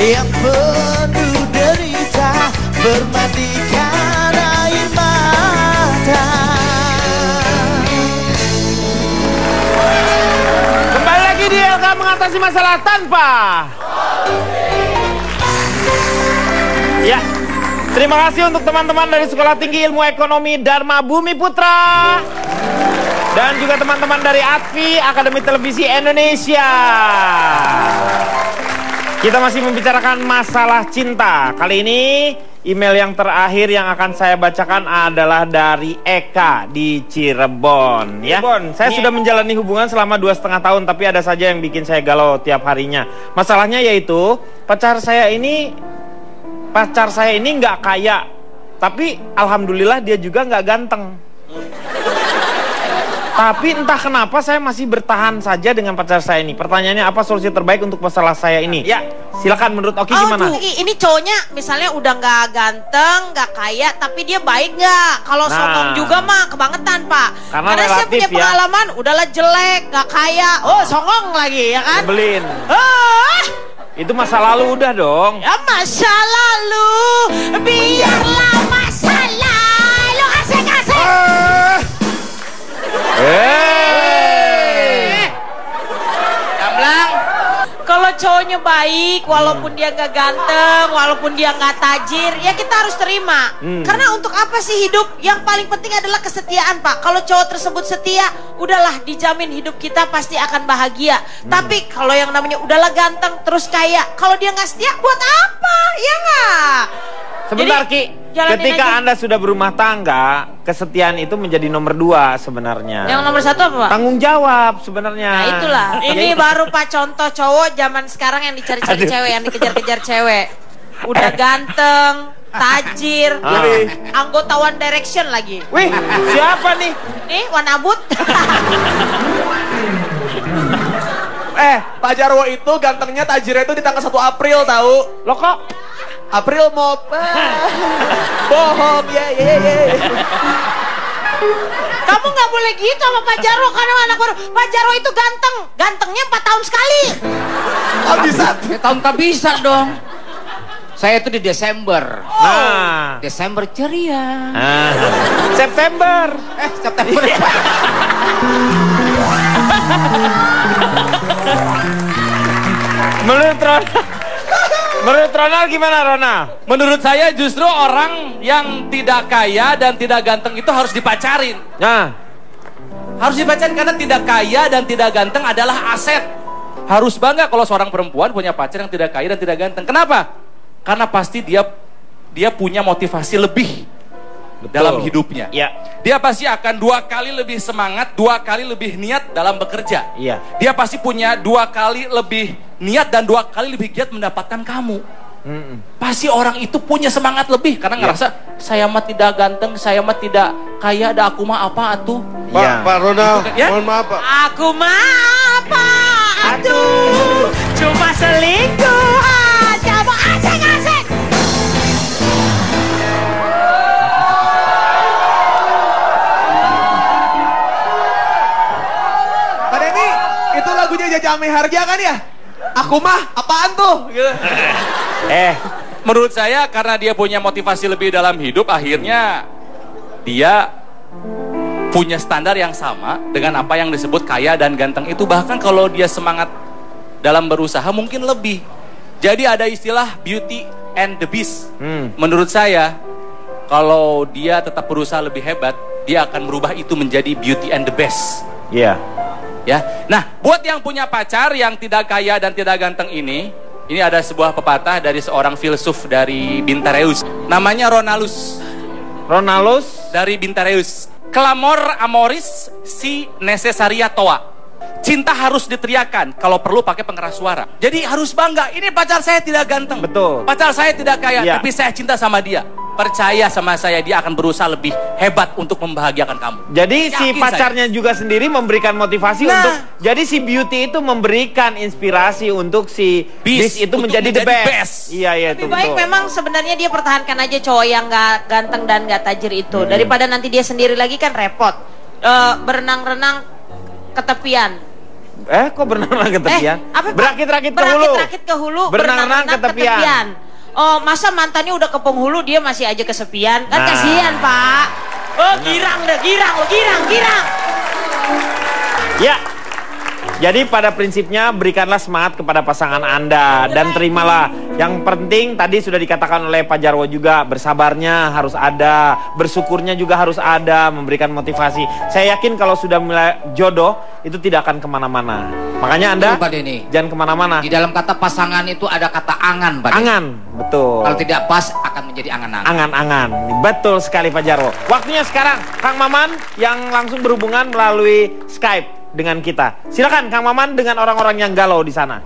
yang penuh derita, bermandikan air mata. Kembali lagi di LK mengatasi masalah tanpa. Ya, terima kasih untuk teman-teman dari Sekolah Tinggi Ilmu Ekonomi Dharma Bumi Putra. Dan juga teman-teman dari ATVI, Akademi Televisi Indonesia. Kita masih membicarakan masalah cinta. Kali ini email yang terakhir yang akan saya bacakan adalah dari Eka di Cirebon. Ya, Cirebon, saya sudah menjalani hubungan selama 2,5 tahun, tapi ada saja yang bikin saya galau tiap harinya. Masalahnya yaitu pacar saya ini nggak kaya, tapi alhamdulillah dia juga nggak ganteng. Tapi entah kenapa saya masih bertahan saja dengan pacar saya ini. Pertanyaannya, apa solusi terbaik untuk masalah saya ini? Ya, silakan menurut Oki gimana? Ini cowoknya misalnya udah nggak ganteng, nggak kaya, tapi dia baik nggak? Kalau songong juga mah kebangetan, Pak. Karena saya punya pengalaman, udahlah jelek, nggak kaya, songong lagi, ya kan? Nyebelin. Itu masa lalu udah dong. Ya masa lalu, biarlah masa lalu. Asik. Gamblang. Kalau cowoknya baik, walaupun dia nggak ganteng, walaupun dia nggak tajir, ya kita harus terima. Karena untuk apa sih hidup? Yang paling penting adalah kesetiaan, Pak. Kalau cowok tersebut setia, udahlah dijamin hidup kita pasti akan bahagia. Tapi kalau yang namanya udahlah ganteng terus kaya, kalau dia nggak setia, buat apa? Ya nggak? Sebentar, Ki. Ketika Anda sudah berumah tangga, kesetiaan itu menjadi nomor 2 sebenarnya. Yang nomor 1 apa, Pak? Tanggung jawab sebenarnya. Nah itulah. Ini baru Pak contoh cowok zaman sekarang yang dicari-cari cewek, yang dikejar-kejar cewek. Udah ganteng, tajir, anggota One Direction lagi. Wih, siapa nih? Nih, Wanabut. Pak Jarwo itu gantengnya, tajirnya itu di tanggal 1 April tahu. Lo kok? April mau bohong ya. Kamu nggak boleh gitu sama Pak Jarwo, karena anak baru. Pak Jarwo itu gantengnya 4 tahun sekali. Oh bisa? Ya, tahun tak bisa dong. Saya itu di Desember. Nah, Desember ceria. September. September. Menurut Ronald gimana, Ronald? Menurut saya justru orang yang tidak kaya dan tidak ganteng itu harus dipacarin. Nah, harus dipacarin karena tidak kaya dan tidak ganteng adalah aset. Harus bangga kalau seorang perempuan punya pacar yang tidak kaya dan tidak ganteng. Kenapa? Karena pasti dia punya motivasi lebih. Betul. Dalam hidupnya. Ya. Dia pasti akan 2 kali lebih semangat, 2 kali lebih niat dalam bekerja. Iya. Dia pasti punya 2 kali lebih niat dan 2 kali lebih giat mendapatkan kamu. Pasti orang itu punya semangat lebih karena ngerasa saya mah tidak ganteng, saya mah tidak kaya, ada aku mah apa atuh. Pak Ronald, Ya? mohon maaf Pak. Aku mah apa? Aduh, cuma selingkuh aja. Asik. Pak Denny, itu lagunya Jaja Miharja kan ya? Aku mah apaan tuh? Gitu. Menurut saya karena dia punya motivasi lebih dalam hidup, akhirnya dia punya standar yang sama dengan apa yang disebut kaya dan ganteng itu. Bahkan kalau dia semangat dalam berusaha mungkin lebih. Jadi ada istilah beauty and the beast. Menurut saya kalau dia tetap berusaha lebih hebat, dia akan merubah itu menjadi beauty and the best. Iya. Ya. Nah, buat yang punya pacar yang tidak kaya dan tidak ganteng ini ada sebuah pepatah dari seorang filsuf dari Bintareus. Namanya Ronalus. Dari Bintareus. Clamor amoris si necessaria toa. Cinta harus diteriakan, kalau perlu pakai pengeras suara. Jadi harus bangga, ini pacar saya tidak ganteng. Betul. Pacar saya tidak kaya, Ya. tapi saya cinta sama dia. Percaya sama saya, dia akan berusaha lebih hebat untuk membahagiakan kamu. Jadi si Yakin pacarnya juga sendiri memberikan motivasi untuk. Jadi si beauty itu memberikan inspirasi untuk si beast itu untuk menjadi the best. Iya itu Lebih baik betul. memang sebenarnya dia pertahankan aja cowok yang nggak ganteng dan nggak tajir itu, daripada nanti dia sendiri lagi kan repot. Berenang-renang ke tepian. Kok berenang-renang ke tepian? Apa, Pak? Berakit-rakit ke hulu. Berakit-rakit ke hulu, Berenang-renang ke tepian. Oh, masa mantannya udah ke penghulu dia masih aja kesepian? Kan kasihan, Pak. Oh, girang deh, girang. Ya. Jadi pada prinsipnya berikanlah semangat kepada pasangan Anda dan terimalah. Yang penting tadi sudah dikatakan oleh Pak Jarwo juga, bersabarnya harus ada, bersyukurnya juga harus ada, memberikan motivasi. Saya yakin kalau sudah mulai jodoh itu tidak akan kemana-mana. Makanya Anda Pak Denny, jangan kemana-mana. di dalam kata pasangan itu ada kata angan, Pak Denny. Angan, betul. Kalau tidak pas akan menjadi angan-angan. Angan-angan, betul sekali Pak Jarwo. Waktunya sekarang Kang Maman yang langsung berhubungan melalui Skype dengan kita. Silakan Kang Maman dengan orang-orang yang galau di sana.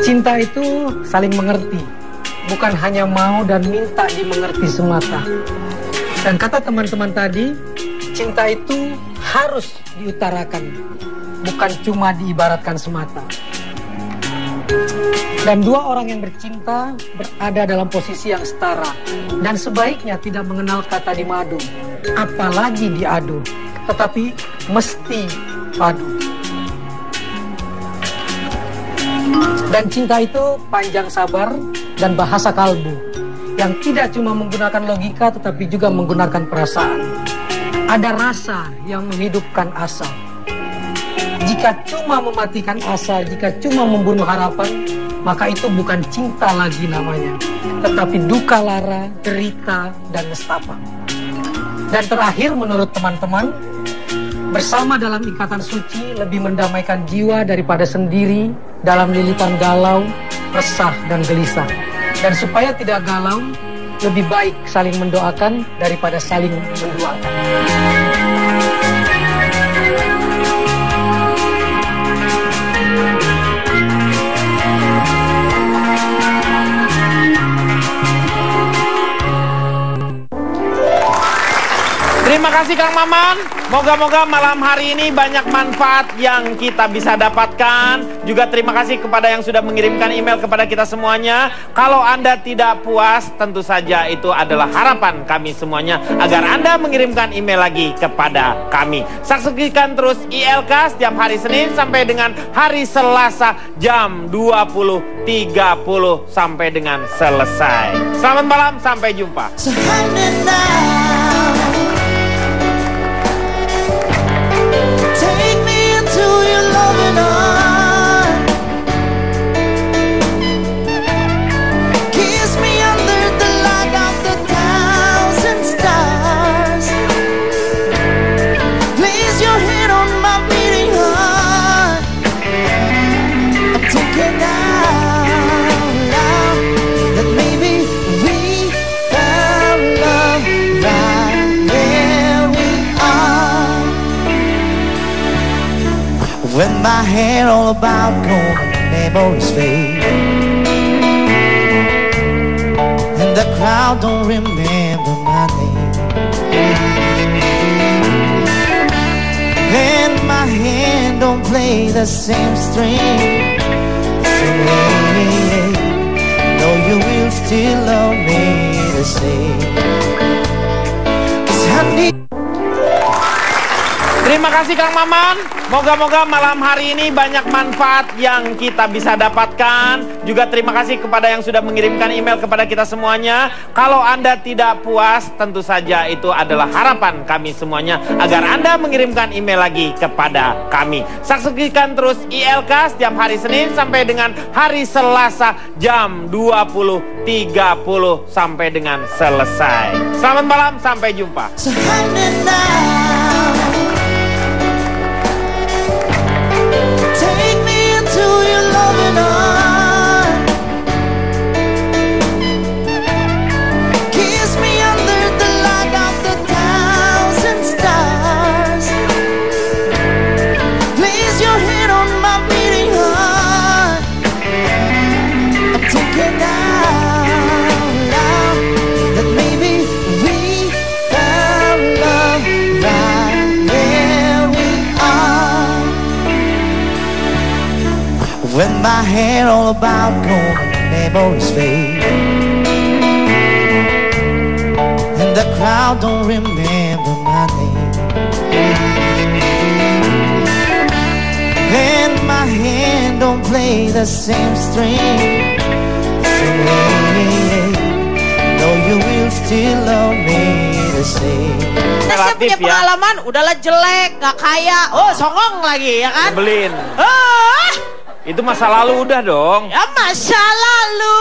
Cinta itu saling mengerti, bukan hanya mau dan minta dimengerti semata. Dan kata teman-teman tadi, cinta itu harus diutarakan, bukan cuma diibaratkan semata. Dan dua orang yang bercinta berada dalam posisi yang setara, dan sebaiknya tidak mengenal kata dimadu, apalagi diadu, tetapi mesti padu. Dan cinta itu panjang sabar dan bahasa kalbu, yang tidak cuma menggunakan logika tetapi juga menggunakan perasaan. Ada rasa yang menghidupkan asa. Jika cuma mematikan asa, jika cuma membunuh harapan, maka itu bukan cinta lagi namanya, tetapi duka lara, derita, dan nestapa. Dan terakhir menurut teman-teman, bersama dalam ikatan suci lebih mendamaikan jiwa daripada sendiri dalam lilitan galau, resah, dan gelisah. Dan supaya tidak galau, lebih baik saling mendoakan daripada saling menduakan. Terima kasih Kang Maman. Moga-moga malam hari ini banyak manfaat yang kita bisa dapatkan. Juga terima kasih kepada yang sudah mengirimkan email kepada kita semuanya. Kalau Anda tidak puas, tentu saja itu adalah harapan kami semuanya agar Anda mengirimkan email lagi kepada kami. Saksikan terus ILK setiap hari Senin sampai dengan hari Selasa jam 20.30 sampai dengan selesai. Selamat malam, sampai jumpa. When my hair all about gone, memories fade, and the crowd don't remember my name, and my hand don't play the same string. Say, no, you will still love me the same. 'Cause I need. Terima kasih Kang Maman. Moga-moga malam hari ini banyak manfaat yang kita bisa dapatkan. Juga terima kasih kepada yang sudah mengirimkan email kepada kita semuanya. Kalau Anda tidak puas, tentu saja itu adalah harapan kami semuanya agar Anda mengirimkan email lagi kepada kami. Saksikan terus ILK setiap hari Senin sampai dengan hari Selasa jam 20.30 sampai dengan selesai. Selamat malam, sampai jumpa. they're all about going memories fade, and the crowd don't remember my name. And my hand don't play the same string. Say, no, you will still love me the same. Saya punya pengalaman, udahlah jelek, gak kaya, oh songong lagi ya kan? Nyebelin. Ah, Itu masa lalu udah dong. ya masa lalu,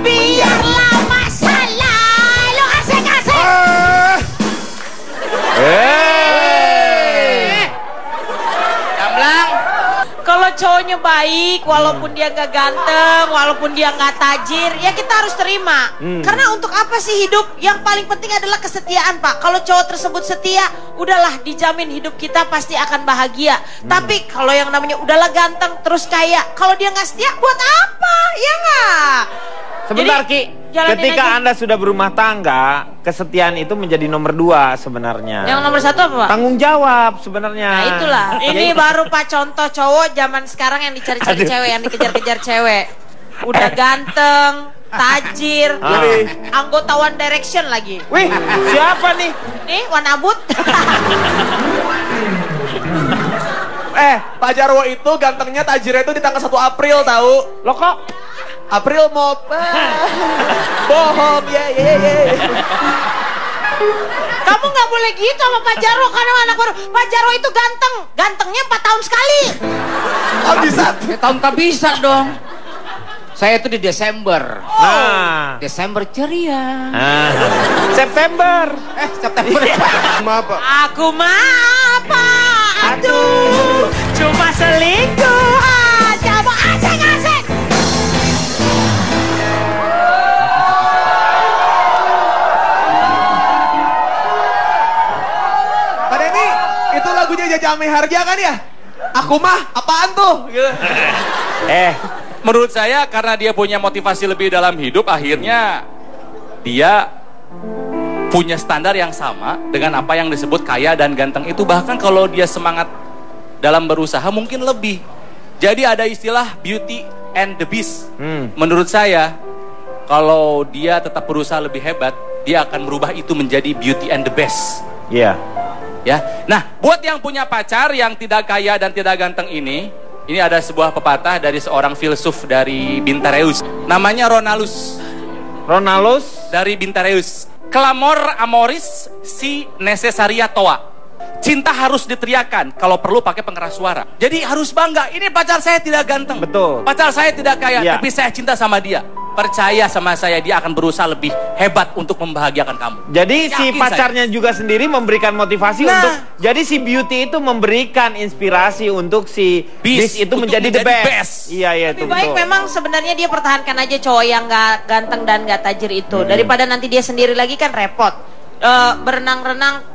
biarlah masa lalu. Asik-asik. Gamblang. Kalau cowoknya baik, walaupun dia gak ganteng, walaupun dia gak tajir, ya kita harus terima. Karena untuk apa sih hidup? Yang paling penting adalah kesetiaan, Pak. Kalau cowok tersebut setia, udahlah dijamin hidup kita pasti akan bahagia. Tapi kalau yang namanya udahlah ganteng terus kaya, kalau dia gak setia, buat apa? Ya nggak? Sebentar Jadi, Ki, jalanin ketika aja. Anda sudah berumah tangga, kesetiaan itu menjadi nomor 2 sebenarnya. Yang nomor 1 apa, Pak? Tanggung jawab sebenarnya. Nah itulah, ini baru Pak contoh cowok zaman sekarang yang dicari-cari cewek, yang dikejar-kejar cewek. Udah ganteng, tajir, anggota One Direction lagi. Wih, siapa nih? Nih, Wanabut. Pak Jarwo itu gantengnya tajirnya itu di tanggal 1 April tahu. Lo kok? April mau bohong ya. Kamu nggak boleh gitu sama Pak Jarwo karena anak baru. Pak Jarwo itu ganteng, gantengnya 4 tahun sekali. Oh bisa. Tahun tak bisa dong. Saya itu di Desember. Nah. Desember ceria. September. September. Maaf Pak. Aku mah apa? Aduh, cuma selingkuh aja. Mau asik-asik. Pak Denny, itu lagunya Jaja Miharja kan ya? Aku mah apaan tuh? Gitu. Menurut saya karena dia punya motivasi lebih dalam hidup, akhirnya dia punya standar yang sama dengan apa yang disebut kaya dan ganteng itu. Bahkan kalau dia semangat dalam berusaha mungkin lebih. Jadi ada istilah beauty and the beast. Menurut saya kalau dia tetap berusaha lebih hebat, dia akan merubah itu menjadi beauty and the best. Iya. Ya. Nah, buat yang punya pacar yang tidak kaya dan tidak ganteng ini ada sebuah pepatah dari seorang filsuf dari Bintareus. Namanya Ronalus. Ronalus Dari Bintareus. Clamor amoris si necessaria toa. Cinta harus diteriakan, kalau perlu pakai pengeras suara. Jadi harus bangga, ini pacar saya tidak ganteng. Betul. Pacar saya tidak kaya, Iya. tapi saya cinta sama dia. Percaya sama saya, dia akan berusaha lebih hebat untuk membahagiakan kamu. Jadi si Yakin pacarnya juga sendiri memberikan motivasi Nah. untuk. Jadi si beauty itu memberikan inspirasi untuk si beast itu untuk menjadi the menjadi best. Iya iya itu Lebih baik betul. memang sebenarnya dia pertahankan aja cowok yang gak ganteng dan gak tajir itu. Daripada nanti dia sendiri lagi kan repot. Berenang-renang